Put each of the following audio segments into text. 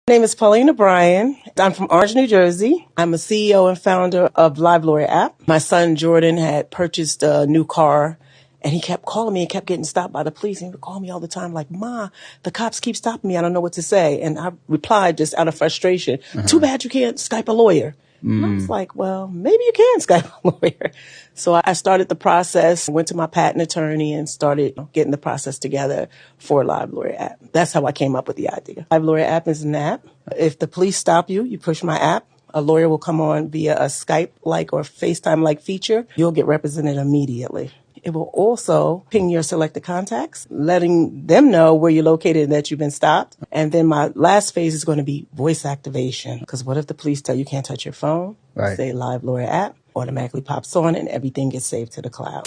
My name is Paulina Bryan. I'm from Orange, New Jersey. I'm a CEO and founder of Live Lawyer app. My son Jordan had purchased a new car, and he kept calling me and kept getting stopped by the police. And he would call me all the time like, "Ma, the cops keep stopping me. I don't know what to say." And I replied just out of frustration, "Too bad you can't Skype a lawyer." And I was like, well, maybe you can Skype a lawyer. So I started the process, went to my patent attorney and started getting the process together for Live Lawyer app. That's how I came up with the idea. Live Lawyer app is an app. If the police stop you, you push my app. A lawyer will come on via a Skype-like or FaceTime-like feature. You'll get represented immediately. It will also ping your selected contacts, letting them know where you're located and that you've been stopped. And then my last phase is going to be voice activation. Because what if the police tell you can't touch your phone? Right. Say Live Lawyer app, automatically pops on and everything gets saved to the cloud.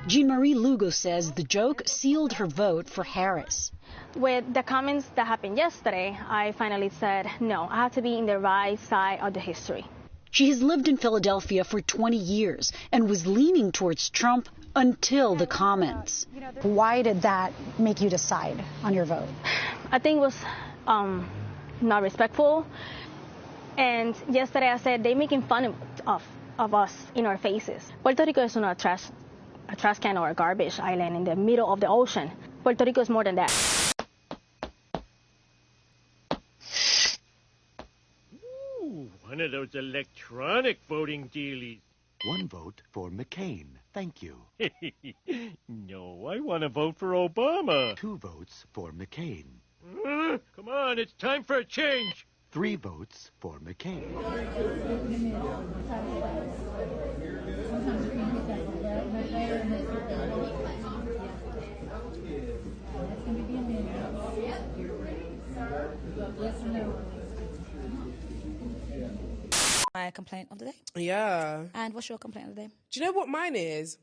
Jean Marie Lugo says the joke sealed her vote for Harris. With the comments that happened yesterday, I finally said, no, I have to be in the right side of the history. She has lived in Philadelphia for 20 years and was leaning towards Trump until the comments. Why did that make you decide on your vote? I think it was not respectful. And yesterday I said they're making fun of us in our faces. Puerto Rico is not a trash can or a garbage island in the middle of the ocean. Puerto Rico is more than that. Ooh, one of those electronic voting dealies. One vote for McCain. Thank you. No, I want to vote for Obama. 2 votes for McCain. Come on, it's time for a change. 3 votes for McCain. My complaint of the day. Yeah. And what's your complaint of the day? Do you know what mine is?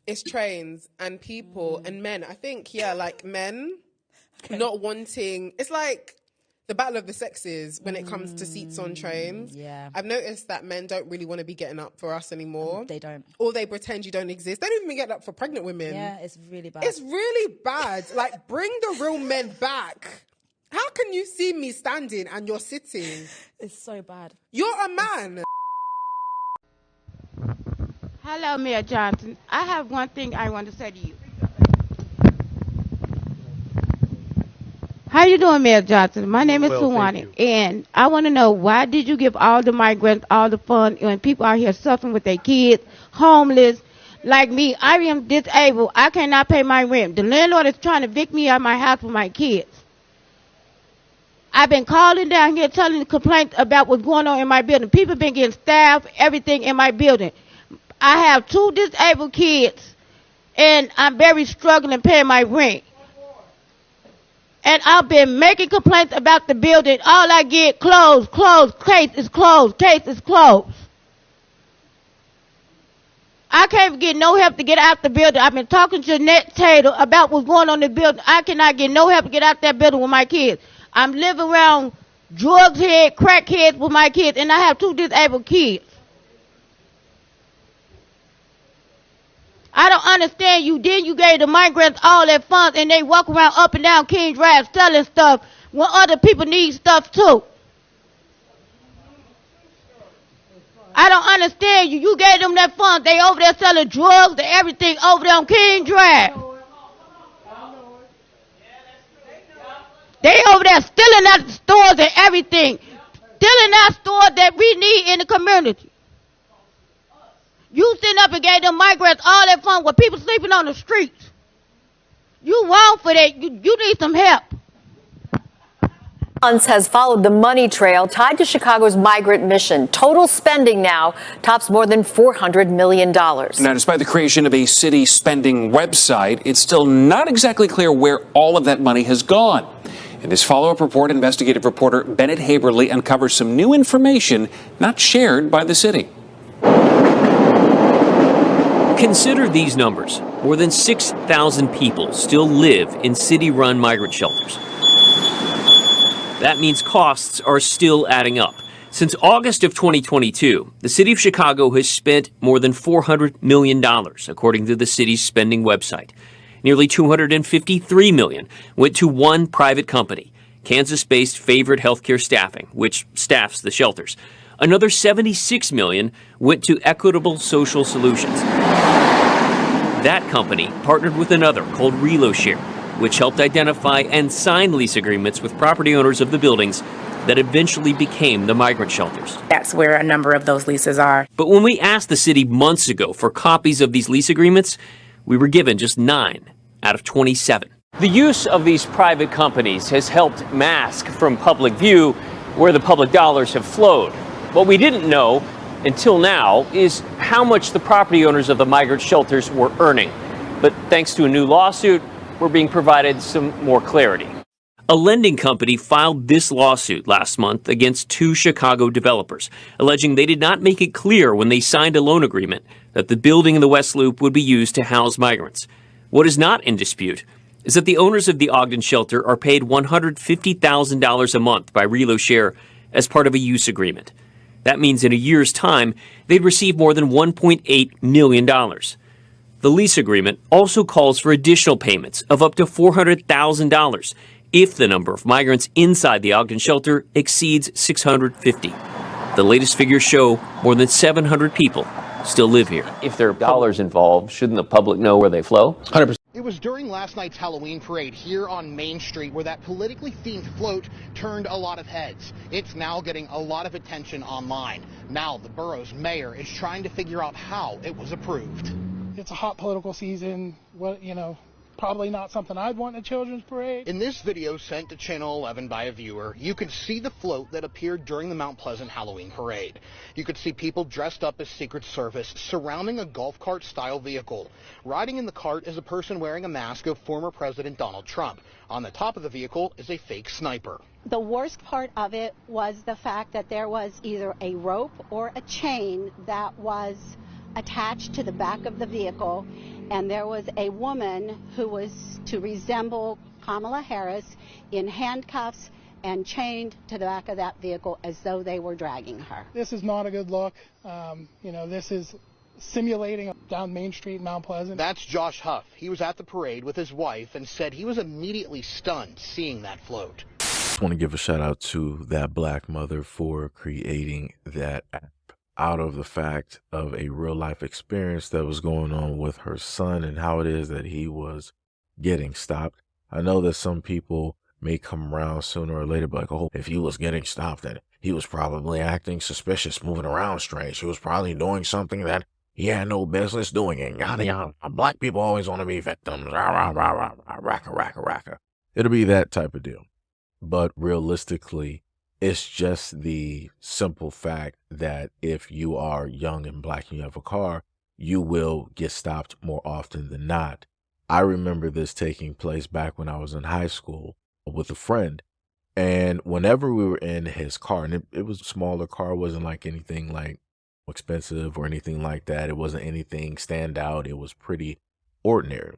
It's trains and people and men. I think, yeah, like men not wanting... It's like the battle of the sexes when it comes to seats on trains. Yeah. I've noticed that men don't really want to be getting up for us anymore. They don't. Or they pretend you don't exist. They don't even get up for pregnant women. Yeah, it's really bad. It's really bad. Like, bring the real men back. How can you see me standing and you're sitting? It's so bad. You're a man. Hello, Mayor Johnson. I have one thing I want to say to you. How you doing, Mayor Johnson? My name is Suwani, and I want to know, why did you give all the migrants all the fun when people out here suffering with their kids, homeless, like me? I am disabled. I cannot pay my rent. The landlord is trying to evict me out of my house with my kids. I've been calling down here telling complaints about what's going on in my building. People been getting stabbed, everything in my building. I have 2 disabled kids, and I'm very struggling paying my rent. And I've been making complaints about the building. All I get, closed, case is closed, case is closed. I can't get no help to get out the building. I've been talking to Jeanette Taylor about what's going on in the building. I cannot get no help to get out that building with my kids. I'm living around drugs head, crackheads with my kids, and I have 2 disabled kids. I don't understand you. Then you gave the migrants all their funds, and they walk around up and down King Drive selling stuff when other people need stuff too. I don't understand you. You gave them that funds. They over there selling drugs and everything over there on King Drive. They over there stealing out the stores and everything. Stealing out stores that we need in the community. You sitting up and gave them migrants all that fun with people sleeping on the streets. You wrong for that. You need some help. Has followed the money trail tied to Chicago's migrant mission. Total spending now tops more than $400 million. Now, despite the creation of a city spending website, it's still not exactly clear where all of that money has gone. In this follow-up report, investigative reporter Bennett Haberly uncovers some new information not shared by the city. Consider these numbers. More than 6,000 people still live in city-run migrant shelters. That means costs are still adding up. Since August of 2022, the city of Chicago has spent more than $400 million, according to the city's spending website. Nearly $253 million went to one private company, Kansas-based Favorite Healthcare Staffing, which staffs the shelters. Another $76 million went to Equitable Social Solutions. That company partnered with another called ReloShare, which helped identify and sign lease agreements with property owners of the buildings that eventually became the migrant shelters. That's where a number of those leases are. But when we asked the city months ago for copies of these lease agreements, we were given just 9 out of 27. The use of these private companies has helped mask from public view where the public dollars have flowed. What we didn't know until now is how much the property owners of the migrant shelters were earning. But thanks to a new lawsuit, we're being provided some more clarity. A lending company filed this lawsuit last month against 2 Chicago developers, alleging they did not make it clear when they signed a loan agreement that the building in the West Loop would be used to house migrants. What is not in dispute is that the owners of the Ogden shelter are paid $150,000 a month by ReloShare as part of a use agreement. That means in a year's time, they'd receive more than $1.8 million. The lease agreement also calls for additional payments of up to $400,000 if the number of migrants inside the Ogden shelter exceeds 650. The latest figures show more than 700 people still live here. If there are dollars involved, shouldn't the public know where they flow? 100%. It was during last night's Halloween parade here on Main Street where that politically themed float turned a lot of heads. It's now getting a lot of attention online. Now the borough's mayor is trying to figure out how it was approved. It's a hot political season. Probably not something I'd want in a children's parade. In this video sent to Channel 11 by a viewer, you can see the float that appeared during the Mount Pleasant Halloween parade. You could see people dressed up as Secret Service surrounding a golf cart style vehicle. Riding in the cart is a person wearing a mask of former President Donald Trump. On the top of the vehicle is a fake sniper. The worst part of it was the fact that there was either a rope or a chain that was attached to the back of the vehicle, and there was a woman who was to resemble Kamala Harris in handcuffs and chained to the back of that vehicle as though they were dragging her. This is not a good look. This is simulating down Main Street in Mount Pleasant. That's Josh Huff. He was at the parade with his wife and said he was immediately stunned seeing that float. I just want to give a shout out to that black mother for creating that app out of the fact of a real life experience that was going on with her son and how it is that he was getting stopped. I know that some people may come around sooner or later, but like, oh, if he was getting stopped, then he was probably acting suspicious, moving around strange. He was probably doing something that he had no business doing. And yada yada. Black people always want to be victims. Rah, rah, rah, rah, rah, racka, racka, racka. It'll be that type of deal. But realistically, it's just the simple fact that if you are young and black and you have a car, you will get stopped more often than not. I remember this taking place back when I was in high school with a friend. And whenever we were in his car, and it was a smaller car, it wasn't like anything like expensive or anything like that. It wasn't anything stand out. It was pretty ordinary.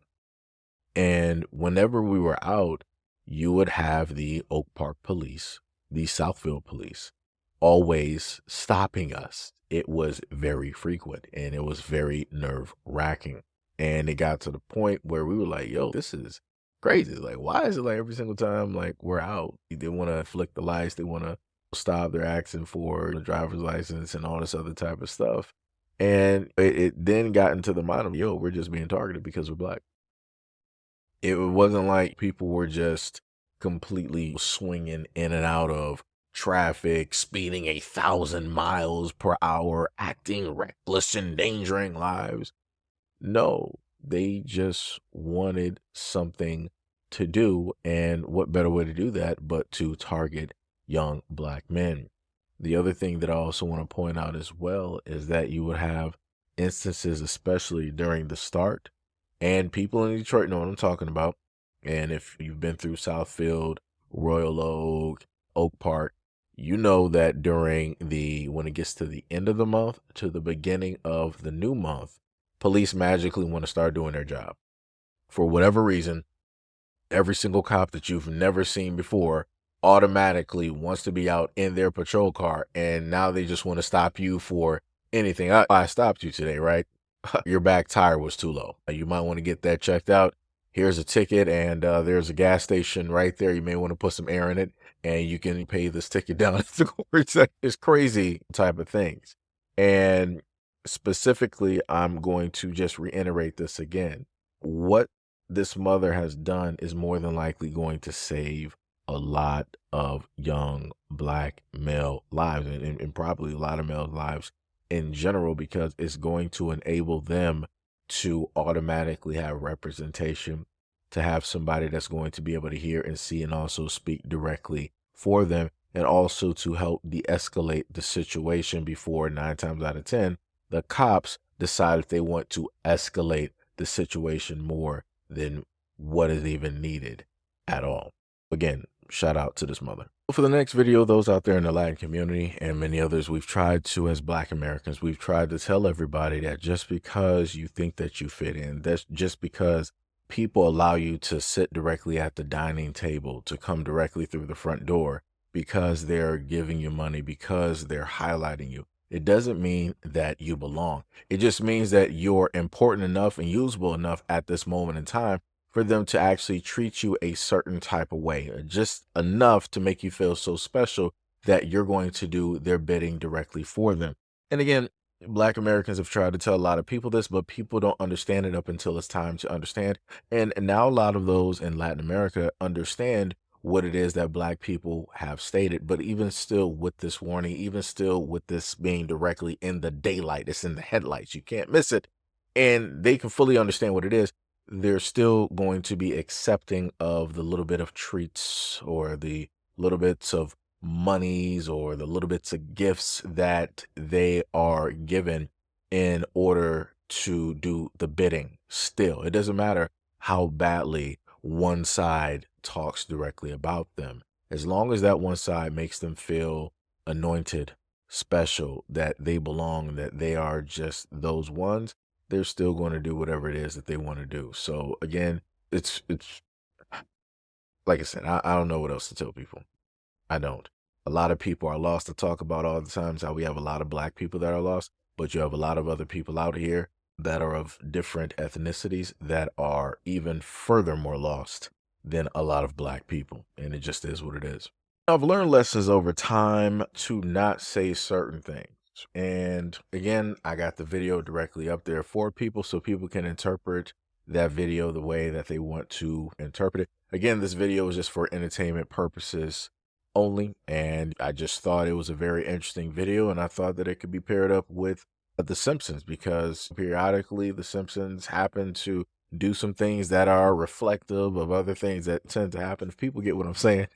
And whenever we were out, you would have the Oak Park police, the Southfield police, always stopping us. It was very frequent and it was very nerve-wracking. And it got to the point where we were like, yo, this is crazy. Like, why is it like every single time like we're out, they want to flick the lights, they want to stop, they're asking for the driver's license and all this other type of stuff. And it then got into the mind of, yo, we're just being targeted because we're black. It wasn't like people were just completely swinging in and out of traffic, speeding 1,000 miles per hour, acting reckless, endangering lives. No, they just wanted something to do. And what better way to do that but to target young black men? The other thing that I also want to point out as well is that you would have instances, especially during the start, and people in Detroit know what I'm talking about. And if you've been through Southfield, Royal Oak, Oak Park, you know that when it gets to the end of the month to the beginning of the new month, police magically want to start doing their job. For whatever reason, every single cop that you've never seen before automatically wants to be out in their patrol car. And now they just want to stop you for anything. I stopped you today, right? Your back tire was too low. You might want to get that checked out. here's a ticket, and there's a gas station right there. You may want to put some air in it, and you can pay this ticket down at the courts. It's crazy type of things. And specifically, I'm going to just reiterate this again. What this mother has done is more than likely going to save a lot of young black male lives, and probably a lot of male lives in general, because it's going to enable them to automatically have representation, to have somebody that's going to be able to hear and see and also speak directly for them, and also to help de-escalate the situation before 9 times out of 10, the cops decide if they want to escalate the situation more than what is even needed at all. Again, shout out to this mother. For the next video, those out there in the Latin community and many others, we've tried to, as Black Americans, we've tried to tell everybody that just because you think that you fit in, that's just because people allow you to sit directly at the dining table, to come directly through the front door, because they're giving you money, because they're highlighting you, it doesn't mean that you belong. It just means that you're important enough and usable enough at this moment in time for them to actually treat you a certain type of way, just enough to make you feel so special that you're going to do their bidding directly for them. And again, Black Americans have tried to tell a lot of people this, but people don't understand it up until it's time to understand. And now a lot of those in Latin America understand what it is that Black people have stated. But even still, with this warning, even still with this being directly in the daylight, it's in the headlights, you can't miss it, and they can fully understand what it is, they're still going to be accepting of the little bit of treats or the little bits of monies or the little bits of gifts that they are given in order to do the bidding. Still, it doesn't matter how badly one side talks directly about them. As long as that one side makes them feel anointed, special, that they belong, that they are just those ones, they're still going to do whatever it is that they want to do. So again, it's like I said, I don't know what else to tell people. I don't. A lot of people are lost to talk about all the times how we have a lot of Black people that are lost, but you have a lot of other people out here that are of different ethnicities that are even further more lost than a lot of Black people. And it just is what it is. I've learned lessons over time to not say certain things. And again, I got the video directly up there for people so people can interpret that video the way that they want to interpret it. Again, this video is just for entertainment purposes only, and I just thought it was a very interesting video, and I thought that it could be paired up with The Simpsons, because periodically The Simpsons happen to do some things that are reflective of other things that tend to happen. If people get what I'm saying,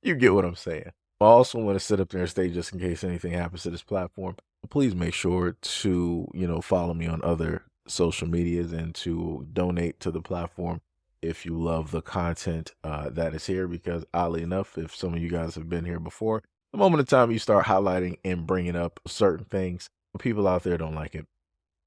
you get what I'm saying. I also want to sit up there and stay just in case anything happens to this platform. Please make sure to, follow me on other social medias and to donate to the platform if you love the content that is here, because oddly enough, if some of you guys have been here before, the moment of time you start highlighting and bringing up certain things, people out there don't like it,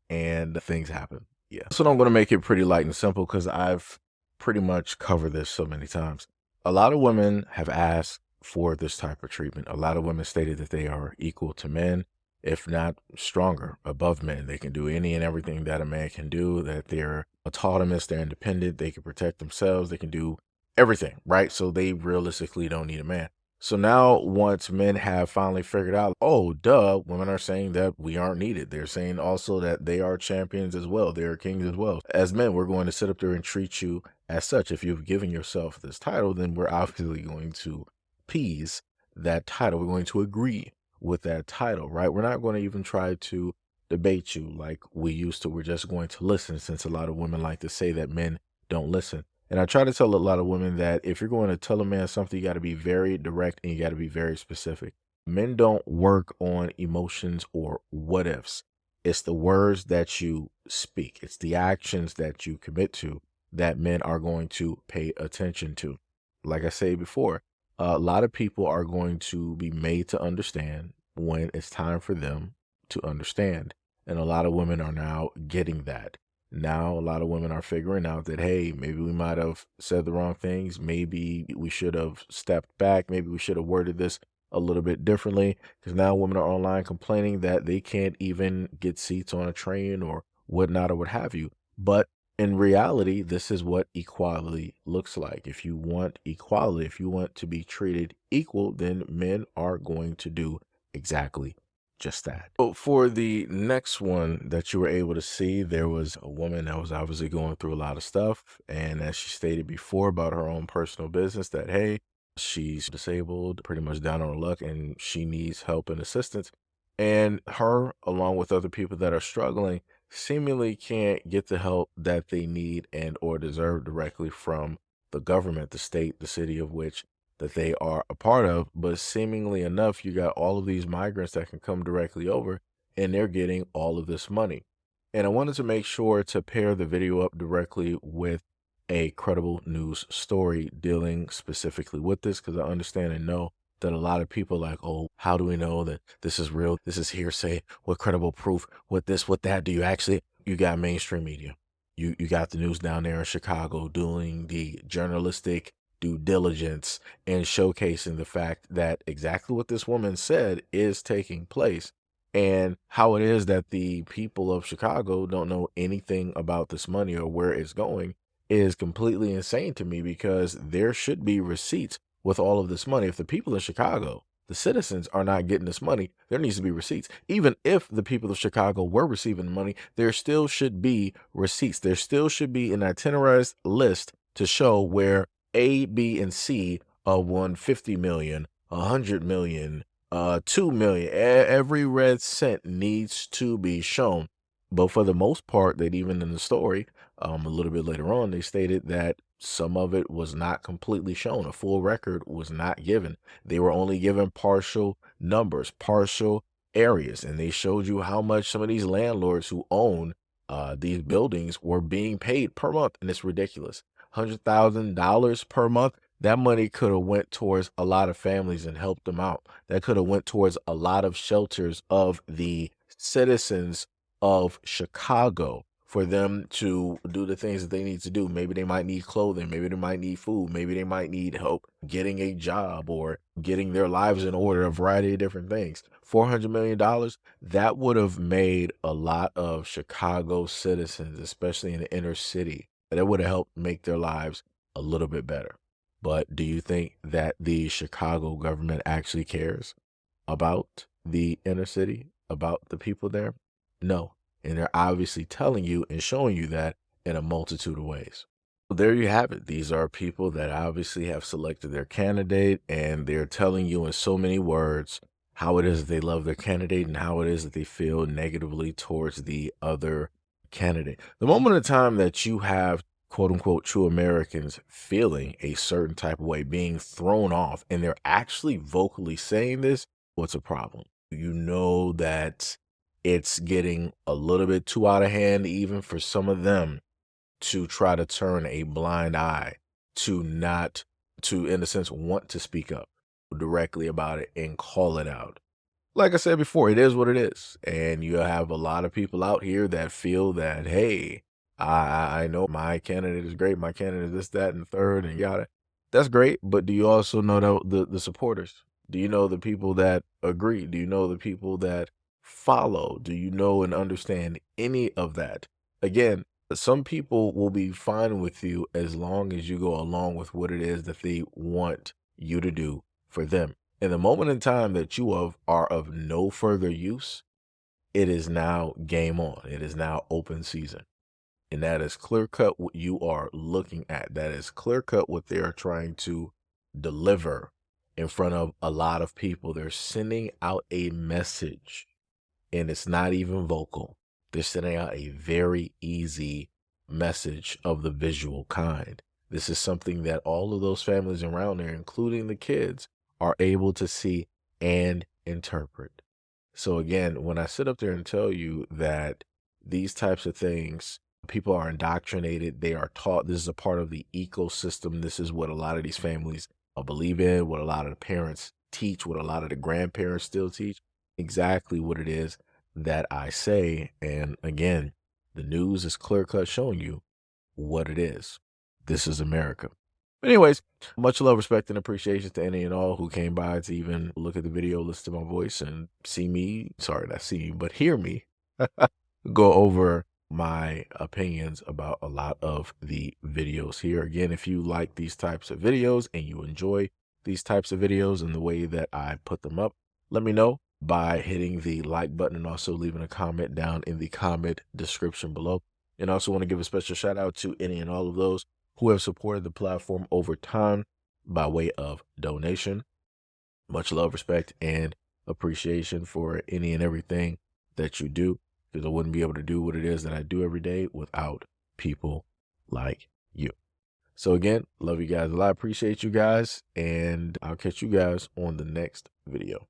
and things happen. Yeah. So I'm going to make it pretty light and simple because I've pretty much covered this so many times. A lot of women have asked for this type of treatment. A lot of women stated that they are equal to men, if not stronger, above men. They can do any and everything that a man can do, that they're autonomous, they're independent, they can protect themselves, they can do everything, right? So they realistically don't need a man. So now once men have finally figured out, oh, duh, women are saying that we aren't needed. They're saying also that they are champions as well. They are kings as well. As men, we're going to sit up there and treat you as such. If you've given yourself this title, then we're obviously going to appease that title. We're going to agree with that title, right? We're not going to even try to debate you like we used to. We're just going to listen, since a lot of women like to say that men don't listen. And I try to tell a lot of women that if you're going to tell a man something, you got to be very direct and you got to be very specific. Men don't work on emotions or what ifs. It's the words that you speak. It's the actions that you commit to that men are going to pay attention to. Like I said before, a lot of people are going to be made to understand when it's time for them to understand. And a lot of women are now getting that. Now, a lot of women are figuring out that, hey, maybe we might have said the wrong things. Maybe we should have stepped back. Maybe we should have worded this a little bit differently, because now women are online complaining that they can't even get seats on a train or whatnot or what have you. But In reality, this is what equality looks like. If you want equality, if you want to be treated equal, then men are going to do exactly just that. So for the next one that you were able to see, there was a woman that was obviously going through a lot of stuff. And as she stated before about her own personal business, that, hey, she's disabled, pretty much down on her luck, and she needs help and assistance. And her, along with other people that are struggling, seemingly can't get the help that they need and or deserve directly from the government, the state, the city of which that they are a part of. But seemingly enough, you got all of these migrants that can come directly over and they're getting all of this money. And I wanted to make sure to pair the video up directly with a credible news story dealing specifically with this, because I understand and know that a lot of people like, oh, how do we know that this is real? This is hearsay. What credible proof? What this, what that? Do you actually? You got mainstream media. You got the news down there in Chicago doing the journalistic due diligence and showcasing the fact that exactly what this woman said is taking place, and how it is that the people of Chicago don't know anything about this money or where it's going is completely insane to me, because there should be receipts with all of this money. If the people in Chicago, the citizens, are not getting this money, there needs to be receipts. Even if the people of Chicago were receiving money, there still should be receipts. There still should be an itinerary list to show where A, B, and C won 50 million, 100 million, 2 million. Every red cent needs to be shown. But for the most part, that even in the story, a little bit later on, they stated that some of it was not completely shown. A full record was not given. They were only given partial numbers, partial areas, and they showed you how much some of these landlords who own these buildings were being paid per month, and it's ridiculous. $100,000 per month. That money could have went towards a lot of families and helped them out. That could have went towards a lot of shelters of the citizens of Chicago, for them to do the things that they need to do. Maybe they might need clothing. Maybe they might need food. Maybe they might need help getting a job or getting their lives in order, a variety of different things. $400 million, that would have made a lot of Chicago citizens, especially in the inner city, that would have helped make their lives a little bit better. But do you think that the Chicago government actually cares about the inner city, about the people there? No. And they're obviously telling you and showing you that in a multitude of ways. There you have it. These are people that obviously have selected their candidate, and they're telling you in so many words how it is that they love their candidate and how it is that they feel negatively towards the other candidate. The moment in time that you have, quote unquote, true Americans feeling a certain type of way, being thrown off, and they're actually vocally saying this, what's a problem? You know that it's getting a little bit too out of hand, even for some of them to try to turn a blind eye to not to, in a sense, want to speak up directly about it and call it out. Like I said before, it is what it is. And you have a lot of people out here that feel that, hey, I know my candidate is great. My candidate is this, that, and third, and yada. That's great. But do you also know the supporters? Do you know the people that agree? Do you know the people that follow? Do you know and understand any of that? Again, some people will be fine with you as long as you go along with what it is that they want you to do for them. In the moment in time that you are of no further use, it is now game on. It is now open season. And that is clear cut what you are looking at. That is clear cut what they are trying to deliver in front of a lot of people. They're sending out a message, and it's not even vocal. They're sending out a very easy message of the visual kind. This is something that all of those families around there, including the kids, are able to see and interpret. So again, when I sit up there and tell you that these types of things, people are indoctrinated, they are taught, this is a part of the ecosystem. This is what a lot of these families believe in, what a lot of the parents teach, what a lot of the grandparents still teach, exactly what it is that I say. And again, the news is clear cut showing you what it is. This is America. But anyways, much love, respect, and appreciation to any and all who came by to even look at the video, listen to my voice, and see me, sorry, not see me, but hear me go over my opinions about a lot of the videos here. Again, if you like these types of videos and you enjoy these types of videos and the way that I put them up, let me know by hitting the like button and also leaving a comment down in the comment description below. And I also want to give a special shout out to any and all of those who have supported the platform over time by way of donation. Much love, respect, and appreciation for any and everything that you do, because I wouldn't be able to do what it is that I do every day without people like you. So again, love you guys a lot. Appreciate you guys, and I'll catch you guys on the next video.